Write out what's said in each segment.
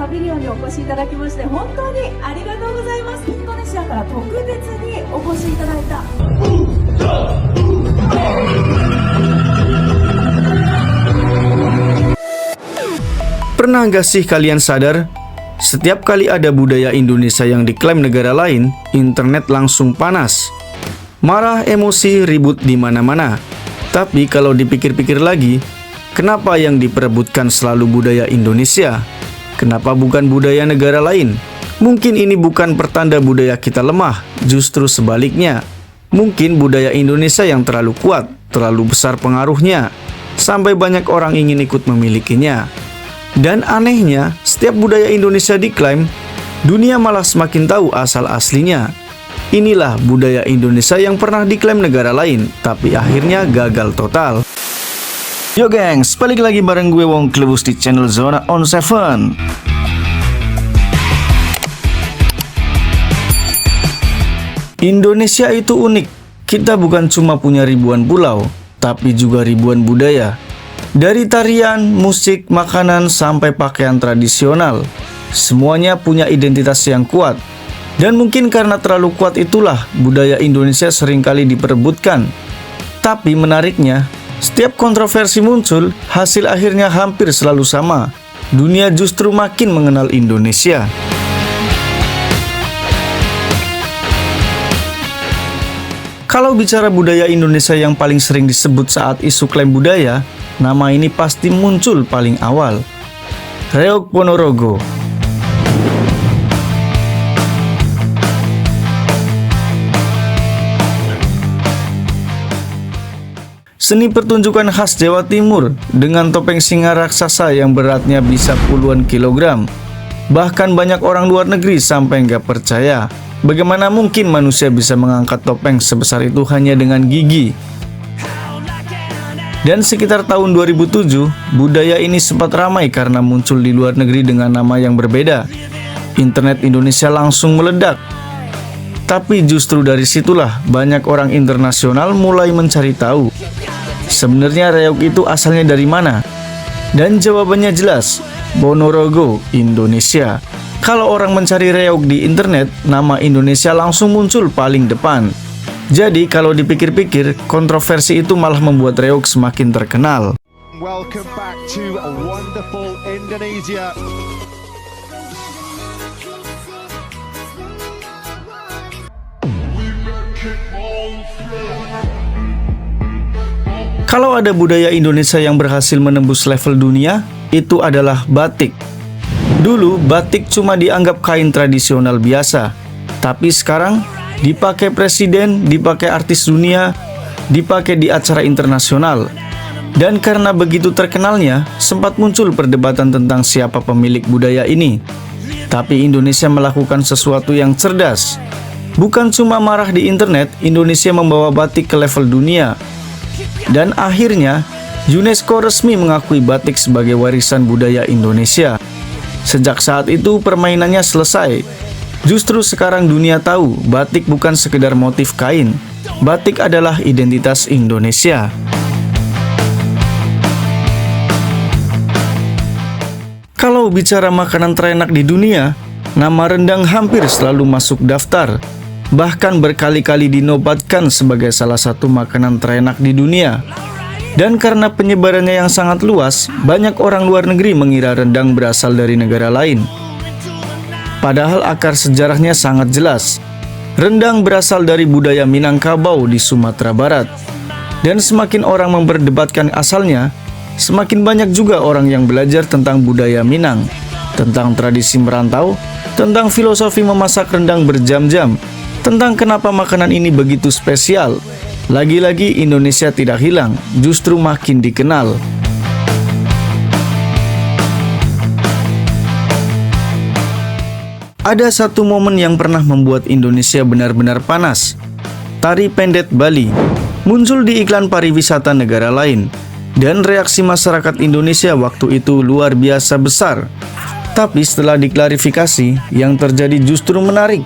パビリオンにお越しいただきまして本当にありがとうございます。インドネシアから特別にお越しいただいた。Pernah gak sih kalian sadar? Setiap kali ada budaya Indonesia yang diklaim negara lain, internet langsung panas. Marah, emosi, ribut di mana-mana. Tapi kalau dipikir-pikir lagi, kenapa yang diperebutkan selalu budaya Indonesia? Kenapa bukan budaya negara lain? Mungkin ini bukan pertanda budaya kita lemah, justru sebaliknya. Mungkin budaya Indonesia yang terlalu kuat, terlalu besar pengaruhnya, sampai banyak orang ingin ikut memilikinya. Dan anehnya, setiap budaya Indonesia diklaim, dunia malah semakin tahu asal aslinya. Inilah budaya Indonesia yang pernah diklaim negara lain, tapi akhirnya gagal total. Yo gengs, balik lagi bareng gue Wong Klebus di channel Zona on 7. Indonesia itu unik. Kita bukan cuma punya ribuan pulau, tapi juga ribuan budaya. Dari tarian, musik, makanan, sampai pakaian tradisional, semuanya punya identitas yang kuat. Dan mungkin karena terlalu kuat itulah budaya Indonesia seringkali diperebutkan. Tapi menariknya, setiap kontroversi muncul, hasil akhirnya hampir selalu sama. Dunia justru makin mengenal Indonesia. Kalau bicara budaya Indonesia yang paling sering disebut saat isu klaim budaya, nama ini pasti muncul paling awal. Reog Ponorogo. Seni pertunjukan khas Jawa Timur dengan topeng singa raksasa yang beratnya bisa puluhan kilogram. Bahkan banyak orang luar negeri sampai nggak percaya. Bagaimana mungkin manusia bisa mengangkat topeng sebesar itu hanya dengan gigi? Dan sekitar tahun 2007, budaya ini sempat ramai karena muncul di luar negeri dengan nama yang berbeda. Internet Indonesia langsung meledak. Tapi justru dari situlah banyak orang internasional mulai mencari tahu. Sebenarnya reog itu asalnya dari mana? Dan jawabannya jelas, Ponorogo, Indonesia. Kalau orang mencari reog di internet, nama Indonesia langsung muncul paling depan. Jadi kalau dipikir-pikir, kontroversi itu malah membuat reog semakin terkenal. Welcome back to a wonderful Indonesia. Kalau ada budaya Indonesia yang berhasil menembus level dunia, itu adalah batik. Dulu, batik cuma dianggap kain tradisional biasa. Tapi sekarang, dipakai presiden, dipakai artis dunia, dipakai di acara internasional. Dan karena begitu terkenalnya, sempat muncul perdebatan tentang siapa pemilik budaya ini. Tapi Indonesia melakukan sesuatu yang cerdas. Bukan cuma marah di internet, Indonesia membawa batik ke level dunia. Dan akhirnya, UNESCO resmi mengakui batik sebagai warisan budaya Indonesia. Sejak saat itu permainannya selesai. Justru sekarang dunia tahu batik bukan sekedar motif kain. Batik adalah identitas Indonesia. Kalau bicara makanan terenak di dunia, nama rendang hampir selalu masuk daftar. Bahkan berkali-kali dinobatkan sebagai salah satu makanan terenak di dunia. Dan karena penyebarannya yang sangat luas, banyak orang luar negeri mengira rendang berasal dari negara lain. Padahal akar sejarahnya sangat jelas. Rendang berasal dari budaya Minangkabau di Sumatera Barat. Dan semakin orang memperdebatkan asalnya, semakin banyak juga orang yang belajar tentang budaya Minang, tentang tradisi merantau, tentang filosofi memasak rendang berjam-jam, tentang kenapa makanan ini begitu spesial. Lagi-lagi Indonesia tidak hilang, justru makin dikenal. Ada satu momen yang pernah membuat Indonesia benar-benar panas. Tari pendet Bali muncul di iklan pariwisata negara lain. Dan reaksi masyarakat Indonesia waktu itu luar biasa besar. Tapi setelah diklarifikasi, yang terjadi justru menarik.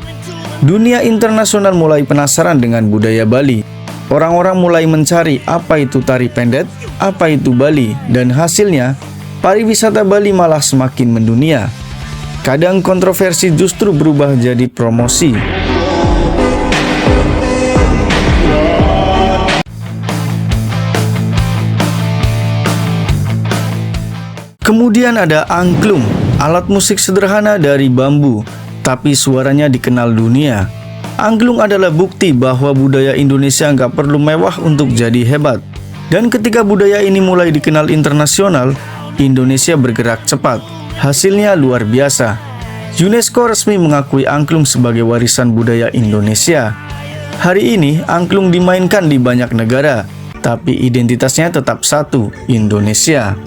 Dunia internasional mulai penasaran dengan budaya Bali. Orang-orang mulai mencari apa itu tari pendet, apa itu Bali, dan hasilnya pariwisata Bali malah semakin mendunia. Kadang kontroversi justru berubah jadi promosi. Kemudian ada angklung, alat musik sederhana dari bambu, tapi suaranya dikenal dunia. Angklung adalah bukti bahwa budaya Indonesia nggak perlu mewah untuk jadi hebat. Dan ketika budaya ini mulai dikenal internasional, Indonesia bergerak cepat. Hasilnya luar biasa. UNESCO resmi mengakui angklung sebagai warisan budaya Indonesia. Hari ini, angklung dimainkan di banyak negara, tapi identitasnya tetap satu, Indonesia.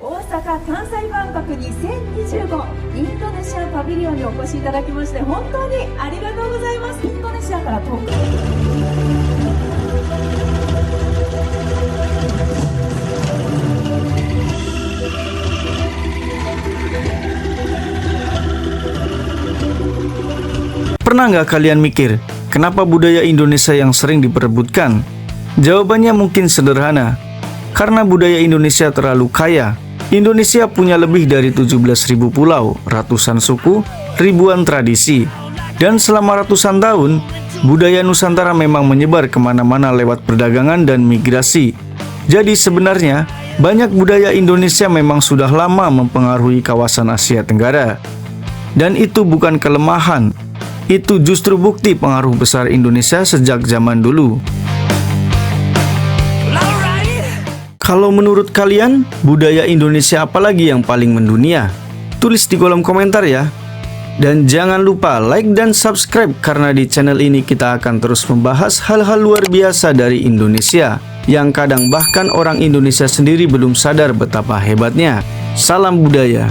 Osaka Kansai万博2025インドネシアパビリオンにお越しいただきまして本当にありがとうございます。インドネシアから遠くPernah nggak kalian mikir, kenapa budaya Indonesia yang sering diperebutkan? Jawabannya mungkin sederhana, karena budaya Indonesia terlalu kaya. Indonesia punya lebih dari 17.000 pulau, ratusan suku, ribuan tradisi. Dan selama ratusan tahun, budaya Nusantara memang menyebar kemana-mana lewat perdagangan dan migrasi. Jadi sebenarnya, banyak budaya Indonesia memang sudah lama mempengaruhi kawasan Asia Tenggara. Dan itu bukan kelemahan, itu justru bukti pengaruh besar Indonesia sejak zaman dulu. Kalau menurut kalian, budaya Indonesia apalagi yang paling mendunia? Tulis di kolom komentar ya. Dan jangan lupa like dan subscribe karena di channel ini kita akan terus membahas hal-hal luar biasa dari Indonesia yang kadang bahkan orang Indonesia sendiri belum sadar betapa hebatnya. Salam budaya.